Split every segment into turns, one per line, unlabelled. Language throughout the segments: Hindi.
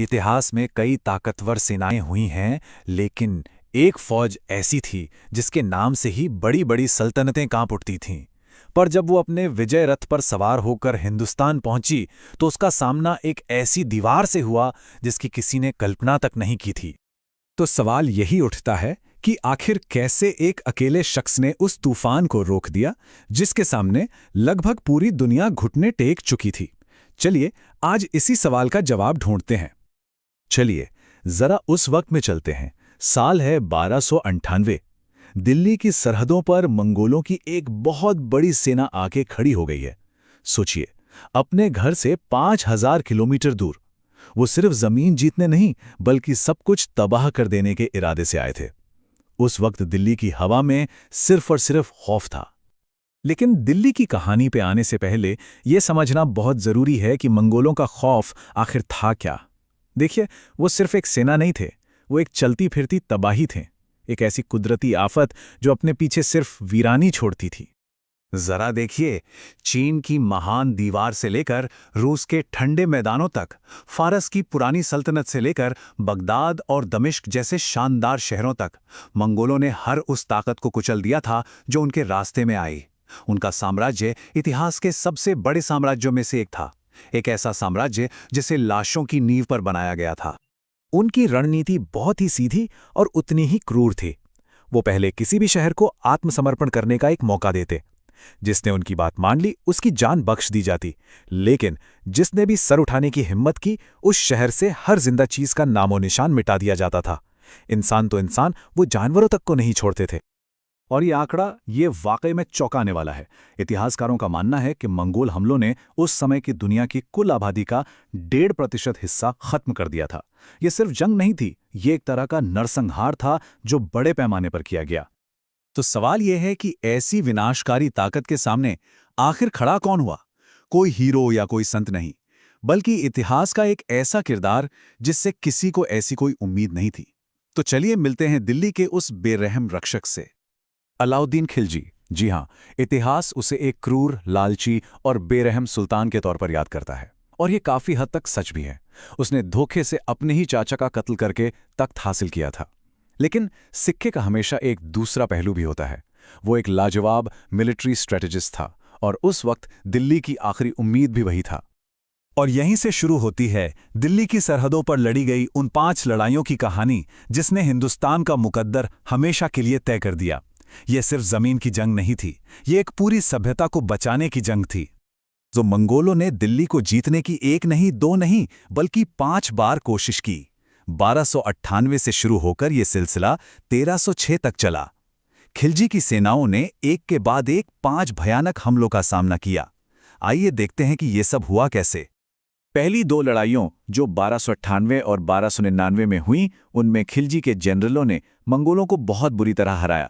इतिहास में कई ताकतवर सेनाएं हुई हैं, लेकिन एक फौज ऐसी थी जिसके नाम से ही बड़ी बड़ी सल्तनतें कांप उठती थीं। पर जब वो अपने विजय रथ पर सवार होकर हिंदुस्तान पहुंची, तो उसका सामना एक ऐसी दीवार से हुआ जिसकी किसी ने कल्पना तक नहीं की थी।
तो सवाल यही उठता है कि आखिर कैसे एक अकेले शख्स ने उस तूफान को रोक दिया जिसके सामने लगभग पूरी दुनिया घुटने टेक चुकी थी। चलिए आज इसी सवाल का जवाब ढूंढते हैं।
चलिए जरा उस वक्त में चलते हैं। साल है 1298। दिल्ली की सरहदों पर मंगोलों की एक बहुत बड़ी सेना आके खड़ी हो गई है। सोचिए, अपने घर से 5000 किलोमीटर दूर वो सिर्फ जमीन जीतने नहीं, बल्कि सब कुछ तबाह कर देने के इरादे से आए थे। उस वक्त दिल्ली की हवा में सिर्फ और सिर्फ खौफ था।
लेकिन दिल्ली की कहानी पे आने से पहले यह समझना बहुत जरूरी है कि मंगोलों का खौफ आखिर था क्या। देखिए, वो सिर्फ एक सेना नहीं थे, वो एक चलती फिरती तबाही थे, एक ऐसी कुदरती आफत जो अपने पीछे सिर्फ वीरानी छोड़ती थी।
जरा देखिए, चीन की महान दीवार से लेकर रूस के ठंडे मैदानों तक, फारस की पुरानी सल्तनत से लेकर बगदाद और दमिश्क जैसे शानदार शहरों तक, मंगोलों ने हर उस ताकत को कुचल दिया था जो उनके रास्ते में आई। उनका साम्राज्य इतिहास के सबसे बड़े साम्राज्यों में से एक था, एक ऐसा साम्राज्य जिसे लाशों की नींव पर बनाया गया था।
उनकी रणनीति बहुत ही सीधी और उतनी ही क्रूर थी। वो पहले किसी भी शहर को आत्मसमर्पण करने का एक मौका देते। जिसने उनकी बात मान ली उसकी जान बख्श दी जाती, लेकिन जिसने भी सर उठाने की हिम्मत की, उस शहर से हर जिंदा चीज का नामो निशान मिटा दिया जाता था। इंसान तो इंसान, वो जानवरों तक को नहीं छोड़ते थे।
और ये आंकड़ा ये वाकई में चौंकाने वाला है। इतिहासकारों का मानना है कि मंगोल हमलों ने उस समय की दुनिया की कुल आबादी का 1.5% हिस्सा खत्म कर दिया था। ये सिर्फ जंग नहीं थी, ये एक तरह का नरसंहार था जो बड़े पैमाने पर किया गया। तो सवाल यह है कि ऐसी विनाशकारी ताकत के सामने आखिर खड़ा कौन हुआ? कोई हीरो या कोई संत नहीं, बल्कि इतिहास का एक ऐसा किरदार जिससे किसी को ऐसी कोई उम्मीद नहीं थी। तो चलिए मिलते हैं दिल्ली के उस बेरहम रक्षक से, अलाउद्दीन खिलजी। जी हां, इतिहास उसे एक क्रूर, लालची और बेरहम सुल्तान के तौर पर याद करता है, और ये काफी हद तक सच भी है। उसने धोखे से अपने ही चाचा का कत्ल करके तख्त हासिल किया था। लेकिन सिक्के का हमेशा एक दूसरा पहलू भी होता है। वो एक लाजवाब मिलिट्री स्ट्रेटेजिस्ट था, और उस वक्त दिल्ली की आखिरी उम्मीद भी वही था। और यहीं से शुरू होती है दिल्ली की सरहदों पर लड़ी गई उन 5 लड़ाइयों की कहानी, जिसने हिंदुस्तान का मुकद्दर हमेशा के लिए तय कर दिया। ये सिर्फ जमीन की जंग नहीं थी, ये एक पूरी सभ्यता को बचाने की जंग थी। जो मंगोलों ने दिल्ली को जीतने की 1 नहीं, 2 नहीं, बल्कि 5 बार कोशिश की। 1298 से शुरू होकर यह सिलसिला 1306 तक चला। खिलजी की सेनाओं ने एक के बाद एक 5 भयानक हमलों का सामना किया। आइए देखते हैं कि यह सब हुआ कैसे। पहली 2 लड़ाइयों जो 1298 और 1299 में हुईं, उनमें खिलजी के जनरलों ने मंगोलों को बहुत बुरी तरह हराया।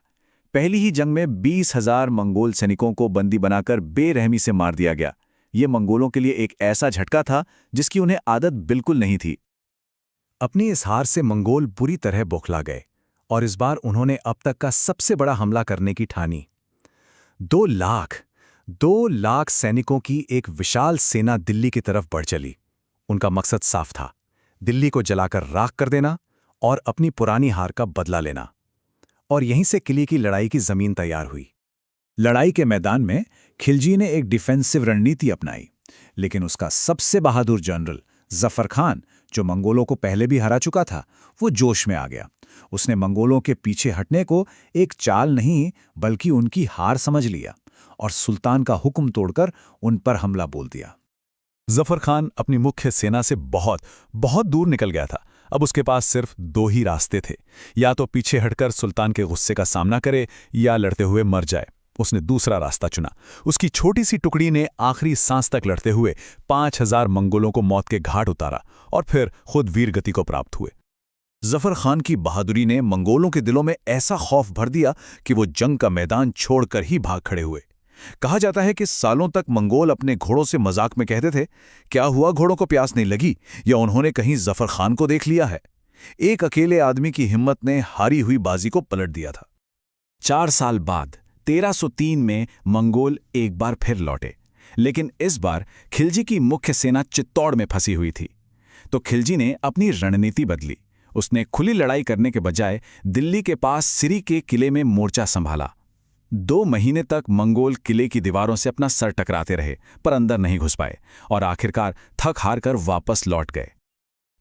पहली ही जंग में 20,000 मंगोल सैनिकों को बंदी बनाकर बेरहमी से मार दिया गया। ये मंगोलों के लिए एक ऐसा झटका था जिसकी उन्हें आदत बिल्कुल नहीं थी। अपनी इस हार से मंगोल बुरी तरह बौखला गए, और इस बार उन्होंने अब तक का सबसे बड़ा हमला करने की ठानी। 2 लाख सैनिकों की एक विशाल सेना दिल्ली की तरफ बढ़ चली। उनका मकसद साफ था, दिल्ली को जलाकर राख कर देना और अपनी पुरानी हार का बदला लेना। और यहीं से किले की लड़ाई की जमीन तैयार हुई। लड़ाई के मैदान में खिलजी ने एक डिफेंसिव रणनीति अपनाई, लेकिन उसका सबसे बहादुर जनरल जफर खान, जो मंगोलों को पहले भी हरा चुका था, वो जोश में आ गया। उसने मंगोलों के पीछे हटने को एक चाल नहीं, बल्कि उनकी हार समझ लिया और सुल्तान का हुक्म तोड़कर उन पर हमला बोल दिया। जफर खान अपनी मुख्य सेना से बहुत बहुत दूर निकल गया था। अब उसके पास सिर्फ 2 ही रास्ते थे, या तो पीछे हटकर सुल्तान के गुस्से का सामना करे या लड़ते हुए मर जाए। उसने दूसरा रास्ता चुना। उसकी छोटी सी टुकड़ी ने आखिरी सांस तक लड़ते हुए 5000 मंगोलों को मौत के घाट उतारा और फिर खुद वीर गति को प्राप्त हुए। जफर खान की बहादुरी ने मंगोलों के दिलों में ऐसा खौफ भर दिया कि वो जंग का मैदान छोड़कर ही भाग खड़े हुए। कहा जाता है कि सालों तक मंगोल अपने घोड़ों से मजाक में कहते थे, क्या हुआ, घोड़ों को प्यास नहीं लगी, या उन्होंने कहीं जफर खान को देख लिया है। एक अकेले आदमी की हिम्मत ने हारी हुई बाजी को पलट दिया था। 4 साल बाद 1303 में मंगोल एक बार फिर लौटे, लेकिन इस बार खिलजी की मुख्य सेना चित्तौड़ में फंसी हुई थी। तो खिलजी ने अपनी रणनीति बदली। उसने खुली लड़ाई करने के बजाय दिल्ली के पास सिरी के किले में मोर्चा संभाला। 2 महीने तक मंगोल किले की दीवारों से अपना सर टकराते रहे, पर अंदर नहीं घुस पाए और आखिरकार थक हार कर वापस लौट गए।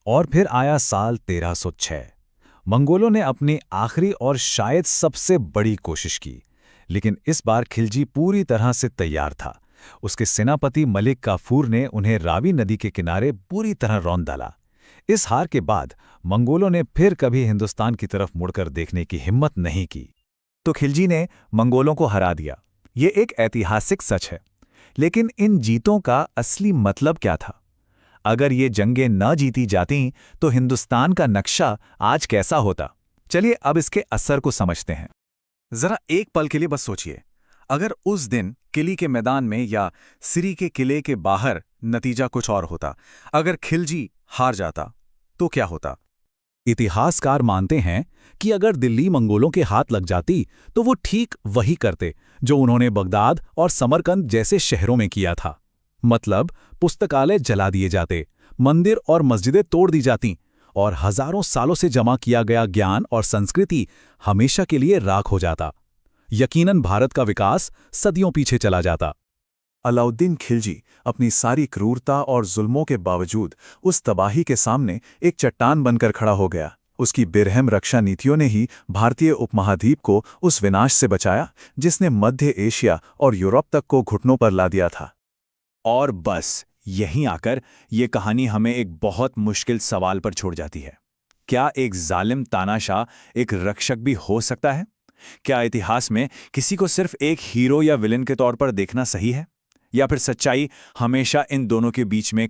और फिर आया साल 1306। मंगोलों ने अपनी आखिरी और शायद सबसे बड़ी कोशिश की, लेकिन इस बार खिलजी पूरी तरह से तैयार था। उसके सेनापति मलिक काफूर ने उन्हें रावी नदी के किनारे पूरी तरह रौंद डाला। इस हार के बाद मंगोलों ने फिर कभी हिंदुस्तान की तरफ मुड़कर देखने की हिम्मत नहीं की। तो खिलजी ने मंगोलों को हरा दिया। ये एक ऐतिहासिक सच है, लेकिन इन जीतों का असली मतलब क्या था? अगर ये जंगें न जीती जातीं तो हिंदुस्तान का नक्शा आज कैसा होता? चलिए अब इसके असर को समझते हैं।
जरा एक पल के लिए बस सोचिए, अगर उस दिन किले के मैदान में या सिरी के किले के बाहर नतीजा कुछ और होता, अगर खिलजी हार जाता तो क्या होता?
इतिहासकार मानते हैं कि अगर दिल्ली मंगोलों के हाथ लग जाती तो वो ठीक वही करते जो उन्होंने बगदाद और समरकंद जैसे शहरों में किया था। मतलब पुस्तकालय जला दिए जाते, मंदिर और मस्जिदें तोड़ दी जातीं और हजारों सालों से जमा किया गया ज्ञान और संस्कृति हमेशा के लिए राख हो जाता। यकीनन भारत का विकास सदियों पीछे चला जाता।
अलाउद्दीन खिलजी अपनी सारी क्रूरता और जुल्मों के बावजूद उस तबाही के सामने एक चट्टान बनकर खड़ा हो गया। उसकी बेरहम रक्षा नीतियों ने ही भारतीय उपमहाद्वीप को उस विनाश से बचाया जिसने मध्य एशिया और यूरोप तक को घुटनों पर ला दिया था। और बस यहीं आकर ये कहानी हमें एक बहुत मुश्किल सवाल पर छोड़ जाती है। क्या एक जालिम तानाशाह एक रक्षक भी हो सकता है? क्या इतिहास में किसी को सिर्फ एक हीरो या विलेन के तौर पर देखना सही है? या फिर सच्चाई हमेशा इन दोनों के बीच में